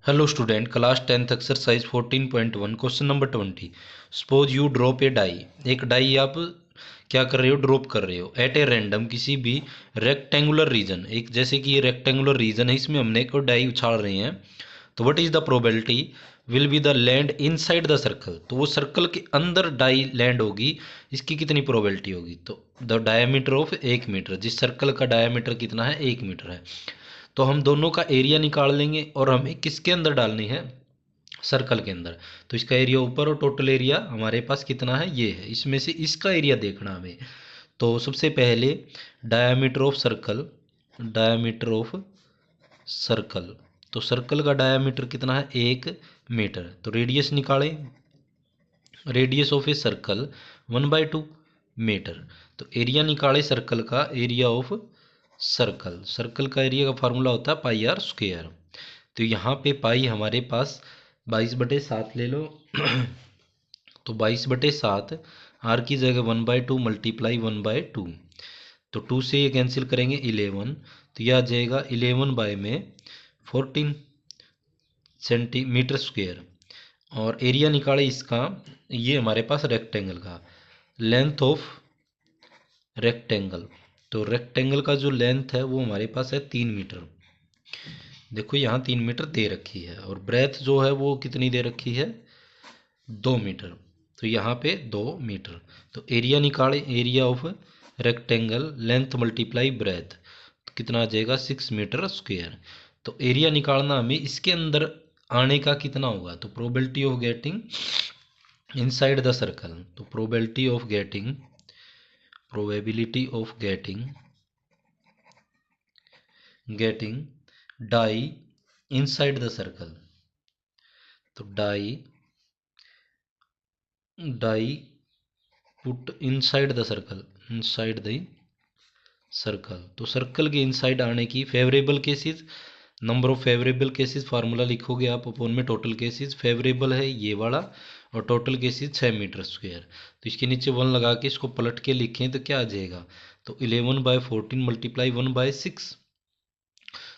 Hello student, class 10th exercise 14.1 question number 20। Suppose you drop a die. एक die आप क्या कर रहे हो, ड्रॉप कर रहे हो एट ए रैंडम किसी भी रेक्टेंगुलर रीजन। एक जैसे कि ये रेक्टेंगुलर रीजन है, इसमें हमने एक डाई उछाल रहे हैं। तो what is the probability will be the land inside the circle. तो वो सर्कल के अंदर डाई लैंड होगी, इसकी कितनी प्रोबेबिलिटी होगी। तो द डायमीटर ऑफ 1 मीटर, जिस सर्कल का डायमीटर कितना है 1 मीटर है। तो हम दोनों का एरिया निकाल लेंगे और हमें किसके अंदर डालनी है, सर्कल के अंदर। तो इसका एरिया ऊपर और टोटल एरिया हमारे पास कितना है, ये है। इसमें से इसका एरिया देखना हमें। तो सबसे पहले diameter of circle, diameter of circle. तो सर्कल का डायामीटर कितना है 1 मीटर। तो रेडियस निकालें, radius of a circle 1/2 metre. तो एरिया निकाले सर्कल का, एरिया ऑफ सर्कल। सर्कल का एरिया का फार्मूला होता है पाई आर स्क्वेयर। तो यहाँ पे पाई हमारे पास 22/7 ले लो। तो 22/7, आर की जगह 1/2 मल्टीप्लाई 1/2। तो 2 से ये कैंसिल करेंगे 11। तो यह आ जाएगा 11 बाय में 14 सेंटीमीटर स्क्वेयर। और एरिया निकाले इसका, ये हमारे पास रेक्टेंगल का लेंथ ऑफ रेक्टेंगल। तो रेक्टेंगल का जो लेंथ है वो हमारे पास है 3 मीटर। देखो यहाँ 3 मीटर दे रखी है, और ब्रेथ जो है वो कितनी दे रखी है 2 मीटर। तो यहाँ पे 2 मीटर। तो एरिया निकाले, area of rectangle length multiply breath, तो कितना आ जाएगा 6 मीटर स्क्वेयर। तो एरिया निकालना हमें इसके अंदर आने का कितना होगा। तो probability of getting inside the circle. तो probability of getting, probability of getting die inside the circle. तो die put inside the circle, inside the circle. तो सर्कल के इनसाइड आने की favourable cases, number of favourable cases formula लिखोगे आप upon में total cases. Favourable है ये वाला, और टोटल केसेस 6 मीटर स्क्वेयर। तो इसके नीचे 1 लगा के इसको पलट के लिखें तो क्या आ जाएगा। तो 11/14 मल्टीप्लाई 1/6।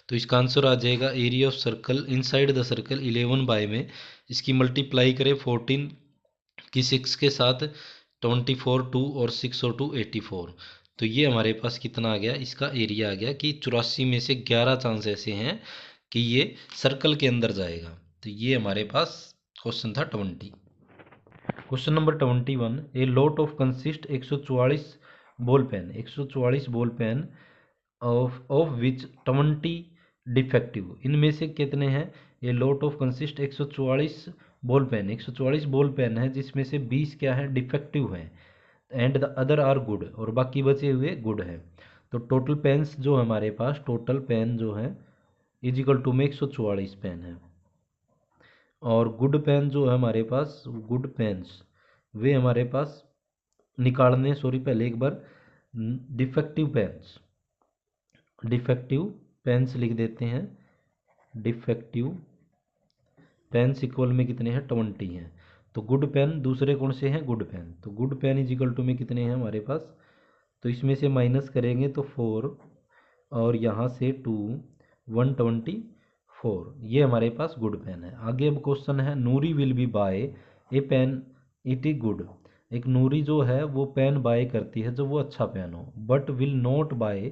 तो इसका आंसर आ जाएगा area of circle inside the circle 11 by में इसकी मल्टीप्लाई करें 14 की 6 के साथ, 24 2 और 6 और 2 84। तो ये हमारे पास कितना आ गया, इसका एरिया आ गया कि 84 में से 11 चांस ऐसे हैं कि ये सर्कल के अंदर जाएगा। तो ये हमारे पास क्वेश्चन था 20। Question number 21, a lot of consist 144 ball pen, 144 ball pen of which 20 defective. इनमें से कितने हैं, ये lot of consist 144 ball pen, 144 ball pen है जिसमें से 20 क्या है डिफेक्टिव हैं, and the other are good, और बाकी बचे हुए गुड है। तो टोटल पेन्स जो हमारे पास, टोटल पेन जो है इजिकल टू में 144 पेन है। और गुड पेन जो है हमारे पास, गुड पेन्स वे हमारे पास निकालने, सॉरी पहले एक बार डिफेक्टिव पेन्स, डिफेक्टिव पेन्स लिख देते हैं। डिफेक्टिव पेन्स इक्वल में कितने हैं 20 हैं। तो गुड पेन दूसरे कौन से हैं, गुड पेन। तो गुड पेन इजिकल टू में कितने हैं हमारे पास। तो इसमें से माइनस करेंगे तो 4, और यहाँ से 2, 124। ये हमारे पास गुड पेन है। आगे अब क्वेश्चन है, Noori will be by a pen it is good. एक नूरी जो है वो पेन बाय करती है जो वो अच्छा पेन हो, but will not buy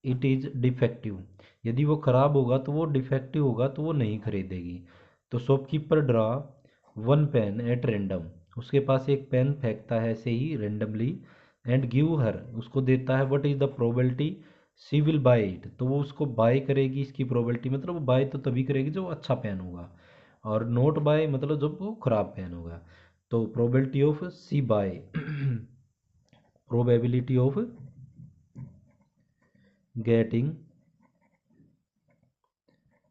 it is defective. यदि वो ख़राब होगा तो वो डिफेक्टिव होगा तो वो नहीं खरीदेगी। तो shopkeeper draw 1 pen at random, उसके पास एक पेन फेंकता है ऐसे ही रेंडमली, एंड गिव हर, उसको देता है what is the probability she will buy it. तो वो उसको बाय करेगी, इसकी प्रोबेबिलिटी मतलब वो बाय तो तभी करेगी जो अच्छा पेन होगा, और नोट बाय मतलब जब वो ख़राब पेन होगा। तो probability of she buy, probability of getting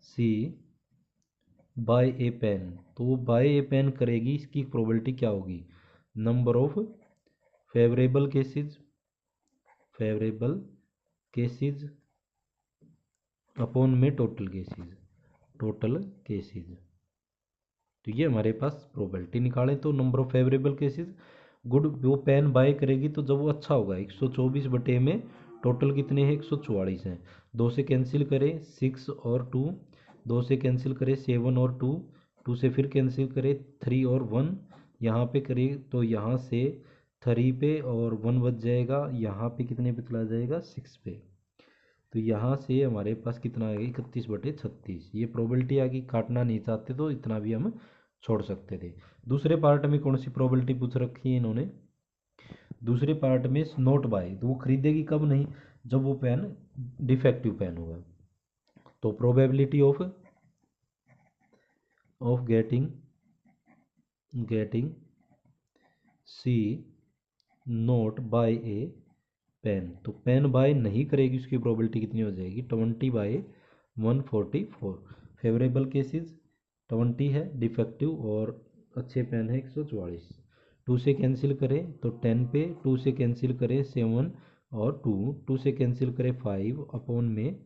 she buy a pen, तो वो बाय ए पेन करेगी, इसकी प्रोबेबिलिटी क्या होगी, number of favourable cases, favourable cases upon में टोटल केसेस, टोटल केसेस। तो ये हमारे पास प्रोबेबिलिटी निकालें तो number of favourable cases, good वो पेन बाय करेगी तो जब वो अच्छा होगा 124 बटे में टोटल कितने हैं 144 हैं। 2 से कैंसिल करें 6 और 2 2 से कैंसिल करें 7 और 2, 2 से फिर कैंसिल करें 3 और 1, यहाँ पे करें तो यहाँ से 3 पे और 1 बच जाएगा, यहाँ पे कितने पे चला जाएगा 6 पे। तो यहाँ से हमारे पास कितना आ गया 31/36। ये प्रोबेबिलिटी आ गई। काटना नहीं चाहते तो इतना भी हम छोड़ सकते थे। दूसरे पार्ट में कौन सी प्रोबेबिलिटी पूछ रखी है इन्होंने? दूसरे पार्ट में नोट बाय, तो वो खरीदेगी कब नहीं, जब वो पेन डिफेक्टिव पेन होगा। तो probability of getting she not buy a pen, तो पेन बाय नहीं करेगी उसकी प्रोबेबिलिटी कितनी हो जाएगी 20/144। फेवरेबल केसेस 20 है, डिफेक्टिव और अच्छे पेन है 144। 2 से कैंसिल करें तो 10 पे, 2 से कैंसिल करें 7 और 2, 2 से कैंसिल करें 5 अपॉन में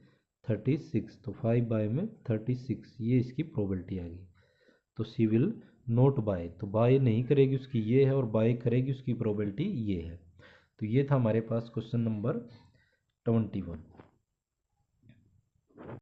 36, तो 5 बाय में 36, ये इसकी प्रोबेबिलिटी आ गई। तो सी विल नोट बाय, तो बाय नहीं करेगी उसकी ये है, और बाय करेगी उसकी प्रोबेबिलिटी ये है। तो ये था हमारे पास क्वेश्चन नंबर 21।